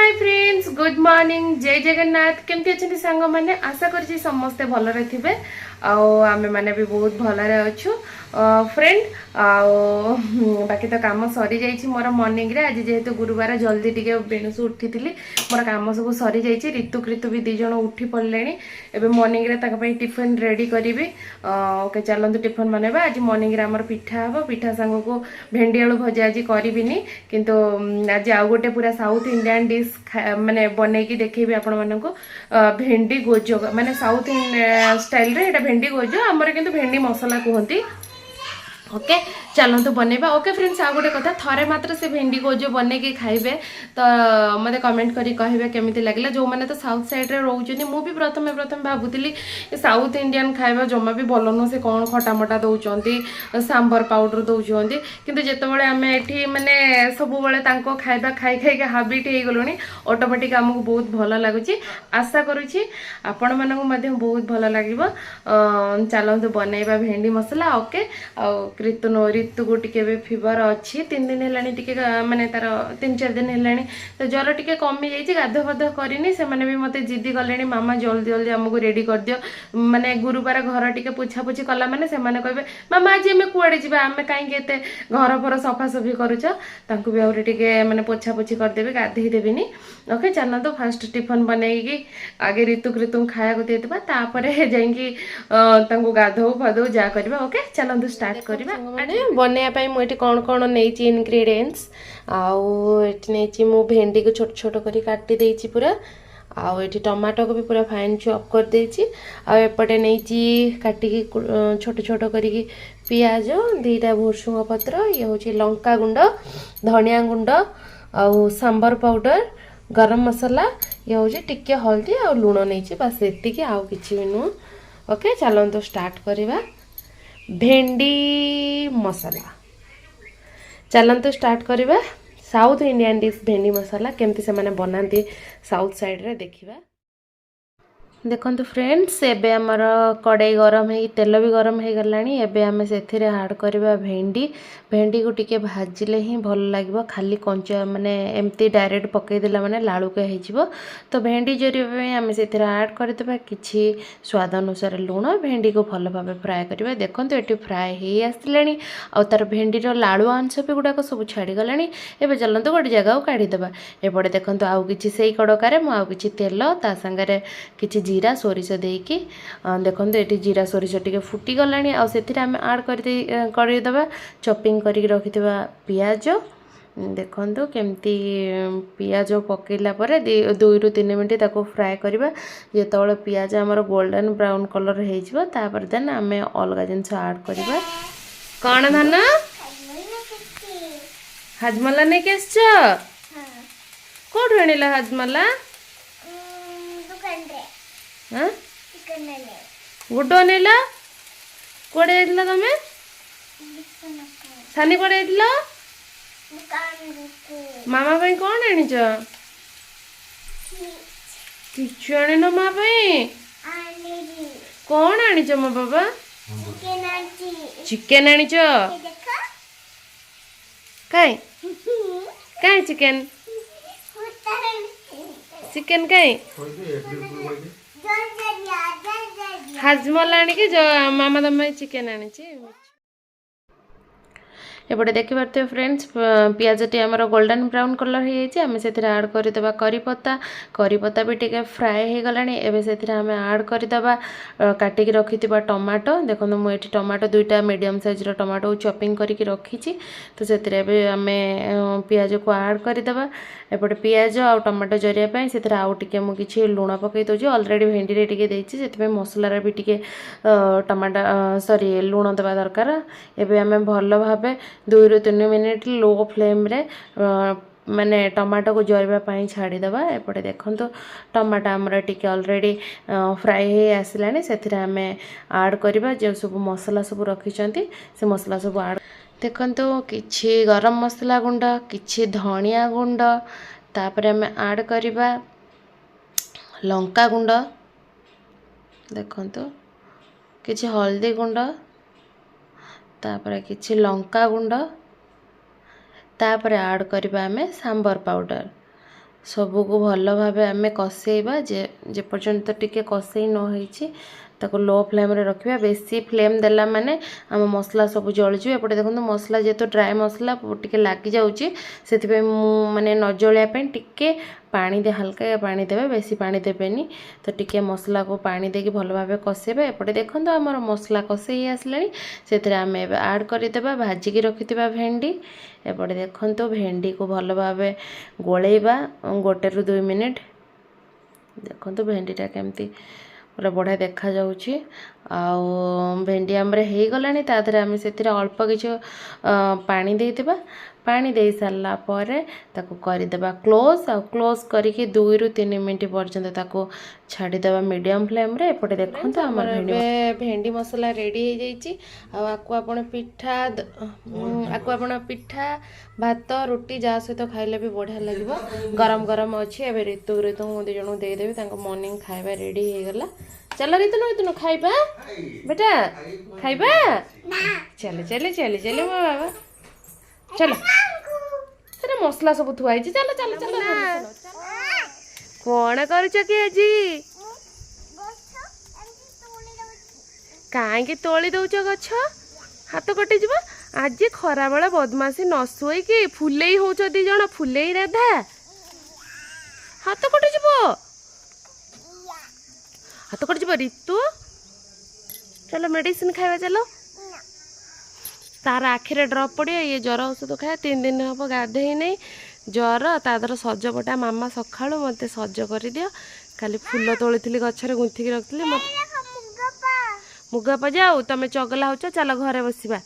Hi friends good morning जय जगन्नाथ केमती अच्छे सांग मैंने आशा कर समस्ते भलरे थे आमे मैंने भी बहुत भलरे अच्छु फ्रेंड बाकी तो काम सरी जाइए मोर मॉर्निंग रे आज जेहेतु गुरुवार जल्दी टिके बेणुसु उठी थी मोर काम सब सरी जाइए ऋतु कृतु भी दीज उठी पड़े एवं मॉर्निंग रे टिफिन रेडी करी ओके चलतु टिफिन बनवा आज मॉर्निंग रे आमर पिठा हम पिठा सांग को भेंडी आलू भजा आज करी किंतु आज आउ गोटे पूरा साउथ इंडियन डिश माने बनईकी देखी आपण मानक भेंडी गोजो माने साउथ स्टाइल रे एटा भेंडी गोजो आमर किंतु भेंडी मसला कहती ओके चलतु बनवा ओके फ्रेंड्स आ गोटे कथा थरे मात्र से भेंडी गोजो बन के खाइबे तो मते कमेंट करी कहिबे केमिति लागला जो माने तो साउथ साइड रे रहउजनी मु भी प्रथम भाबुतिली साउथ इंडियन खाइबा जमा भी भल न से कौन खटा मटा दउचंती सांबर पाउडर दउचंती किंतु जेतेबेले आमे एठी माने सब बेले तांको खाइबा खाई खाई के हैबिट हे गलोनी ऑटोमेटिक हमको बहुत भल लागुची आशा करूची आपण मानक मध्ये बहुत भल लागिवो चलतु बनैबा भेंडी मसला ओके आ ऋतु को टिके भी फीवर अच्छी 3 दिन है माने तार 3-4 दिन है तो ज्वर टिके कमी जाइए गाधो फाधो करनी से भी मत जिद्दी कले मामा जल्दी जल्दी आमको रेडी कर दियो माने गुरुवार घर टिके पोछापोछि कला माने से कहबे मामा आज आम कुआड़े जा आम कहीं घर फर सफासफी करुच तांको भी आउरी टिके माने पोछापोछि करदेबे गाधेई देबिनी ओके चलना तो फास्ट टिफिन बनैकी आगे ऋतु खाया देदेबा तापर जाइकी गाधो फाधो जा करबा ओके चलंतु स्टार्ट करबा बनैया मुझे कौन कौन नहीं इनग्रेडिएंट्स आउ मु भेंडी को छोट छोट कर काटी देछि पूरा आउ ये टमाटो को भी पूरा फाइन चॉप कर देछि एपटे नहीं काटिकी छोट छोट करी पियाज 2टा भुसुंग पत्र ये हूँ लंका गुंड धनिया गुंड आउ सांबर पाउडर गरम मसला ये हूँ टिके हल्दी आ लुण नहीं बस एतिकी आउ किछि भी नुह ओके चलंतु स्टार्ट करवा भेंडी मसला चलंतु स्टार्ट करवा साउथ इंडियन डिश भेंडी मसला केमती से माने बनाती साउथ साइड रे देखिबा देखो फ्रेंड्स एबे आमर कड़ाई गरम है तेल भी गरम हो गलानी एबे आमे सेथिरे ऐड करबा भेंडी भेंडी को टिके भाजिले ही भल लागिबो खाली कंचा माने एमती डायरेक्ट पकई देला माने लालुके हे जिवो तो भेंडी जरिबे आमे सेथिरे ऐड कर देबा किछि स्वाद अनुसार लूण भेंडी को भल भाबे फ्राई करबा देखंतु एटी फ्राई हे आसलानी आ तार भेंडी रो लालु अंश पे गुडा को सब छाडी गलानी एबे चलंतु गोटे जगह को काढी देबा एपटे देखंतु आउ किछि सेई कड़कारे मु आउ किछि तेल ता संगरे किछि जीरा सोरिष देकी देखो ये जीरा सोरिष टे फुटी गलानी आम आड करदेबा चॉपिंग करके रखि पियाज देखो केमती पियाज पकईला 2-3 मिनट ताको फ्राए करबा जो पियाज आमर गोल्डन ब्राउन कलर हो देन आम अलग जिनस आड करबा कौन धन हाजमला नहीं के कौन आनिला हाजमला हाँ गुड्डू अनेला कोड़े जाइला तमे सानी कोड़े जाइला मामा भाई कौन आनिच किछु आनिन मामा भाई कौन आनिच मो बाबा चिकन आनिच काई काई चिकन चिकन काई हाजमला आनिकी मामा तम चिकेन आनी एपटे देखिपे फ्रेंड्स पियाज टी आमर गोल्डन ब्राउन कलर हो आम से आड करदे करीपत्ता भी टिके फ्राए हो गला एवं से आम आड करदे काटिकी रखि टमाटो देखो मुझे टमाटो 2टा मीडियम साइज टमाटो चॉपिंग करके रखी तो से आम पियाज को आड करदे एपटे पियाज आ टमाटो जरिया से आउ टे मुझे लुण पकई दूसरी अलरेडी भेंडी टे देती मसलार भी टे टमाटो सॉरी लुण देवा दरकार एवं आम भल भाव 2-3 मिनिट लो फ्लेम रे माने टमाटो को जरिबा छाड़ीदबा एपटे देखो टमाटो आमर टी अलरेडी फ्राए हो आसलानी से आम आड करवा जो सब मसला सब रखी से मसला सब आड देखो किछि गरम मसला गुंड किछि धनिया गुंड तापर आम आड करवा लंका गुंड देखो किछि हल्दी गुंड तापर किछि लंका गुंड तापर आड करबा आमे सांबर पाउडर सबको भल भाव आम कषेबा जे पर्यंत टिके कषे न होईछि ताको लो फ्लेम रे रखिबा। बेसी फ्लेम देला माने आम मसला सब जळिଯିव। एपटे देखो मसला जेतो ड्राई मसला टिके लागी जाउछि सेति मु माने न जळिया पे टिके पानी दे हल्का पानी देबे, बेसी पानी देबेनी। तो टिके मसला को पानी देकी भल भाव कषेबे। एपटे देखो हमर मसला कषे आसलानी सेतिरे आम ऐड करि देबा भाजी की रखिथिबा भेंडी। एपटे देखो भेंडी को भल भाव गोलेबा 1 ରୁ 2 मिनिट। देखो भेंडीटा केमती पूरा बढ़िया देखा जाउछि। आउ भेंडी हमरे हे गलानी ता धरे हम सेतिरे अल्प किछु पानी देइतिबा। पानी दे सारला परे ताको करि देबा क्लोज। आ क्लोज करिके 2 ରୁ 3 मिनिट पर्यंत ताको छाड़ी देबा मीडियम फ्लेम रे। एपटे देखंतो हमर भेंडी मसाला रेडी हे जाइछि। आ आकु आपण पिठा भात रोटी जा सहित खाइले भी बढ़िया लगिबो। गरम गरम अछि। एबे ऋतु दे जणो दे देबे तांको मॉर्निंग खाइबा रेडी हे गला। चल ऋतु खाइबा बेटा खाइबा चले चले चले चले मो बाबा चल तेरे मसला सब थुआई चल चल चल कौन करुच कि आज कहीं तोली दौच गछ हाथ कटि जीव। आज खरा बेला बदमाशी न शोईकि फुलेई हो दी जन फुलेई राधा हाथ कटि जीव हाथ कटि जीव। ऋतु चलो मेडिसिन खाइबा चलो। तार आखिरे ड्रप पड़िया ये ज्वर औषध खाए 3 दिन हम गाधे नहीं ज्वर तादर सजपटा मामा सखा मत सज कर दियो। खाली फुल तोली थी गचर गुंथिक रखी मुगा जाऊ तुम चगला होच चल घरे बसवा।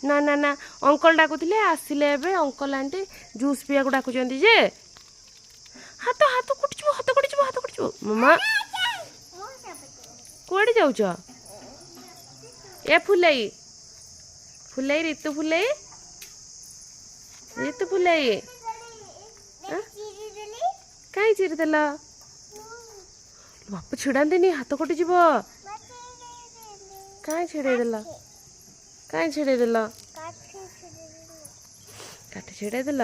ना ना ना अंकल डाकुले आसिले अंकल आंटी जूस पिया को डाकुं जे हाथ हाथ कुटो हाथ कटो हाथ कटो मामा कौड़े जाऊच ए फुलई फुलई ऋतु फुलई ऋतु फुलई कहीं चिरीदेल बापू छिड़ानी हाथ कटि जीव कहीं छिड़ेदेल कहीं छिड़ेदेल काठी छिड़ेदेल।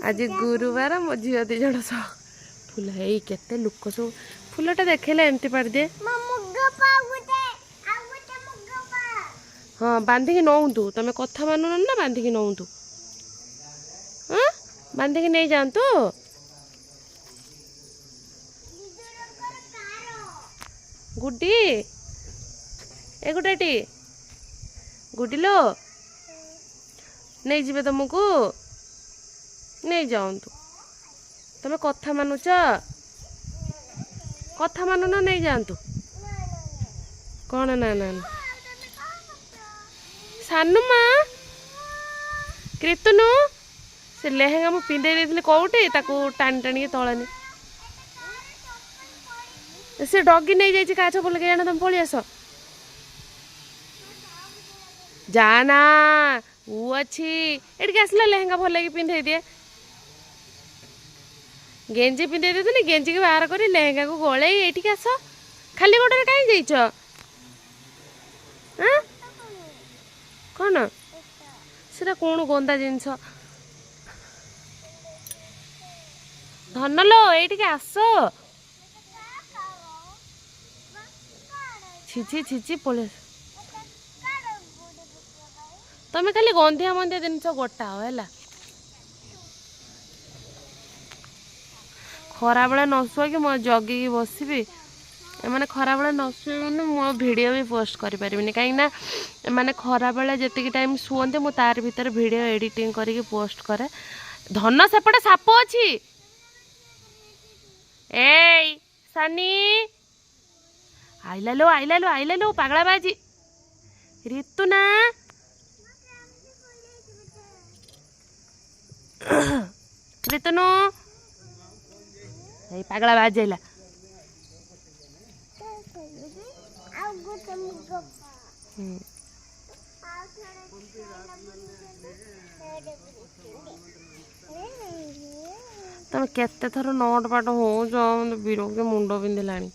आज गुरुवार मो झील 2 जण फुल है केते लुक सब फुलटा देखेले एमती पाड़ दे। हाँ बांधिकी नौतु तुम कथा मानुन ना बांधिकी नौतु हाँ बांधिकी नहीं जातु। गुड्डी ए गुड्डाटी गुड्डी लो नहीं जीवे तुमको नहीं जातु तुम कथा मानुच कथा मानुन नहीं जातु कौन ना ना सानू माँ कृतनु से लेहेंगा मु पिंधे देथिले कोउटे ताको टाणी टाणी तळानी से डॉगी नहीं जाइए का चपल के तुम पलि आस जाना वो अच्छी एटिक आसला लेहेंगा भल लगे पिंधे दिए गेंजी पिंधे देते गेंजी के बाहर कर लेहेंगा को गले ये आस खाली गोटे कहीं जाइच कौन सेटा कौन गंदा जिनस धन लो ये आस छिची छिची पलि तमें खाली गंधिया मंदिया जिनस गोटा है खरा बेला न शुआ कि मैं जगिकी बसबी एमाने खरा बेला न शुए मैंने मो वीडियो भी पोस्ट कर पारिबिनी कहीं माने खरा बेला जेतिकी टाइम शुअंते मु तार भीतर वीडियो एडिटिंग करके पोस्ट करे। धन सेपटे साप अच्छी ए सनी आइला लो पागला बाजी ऋतु ना ऋतुनु पागला बाजी आइला तुम केते थर नट पाट हो विरक्त मुंड पिंधिलानी।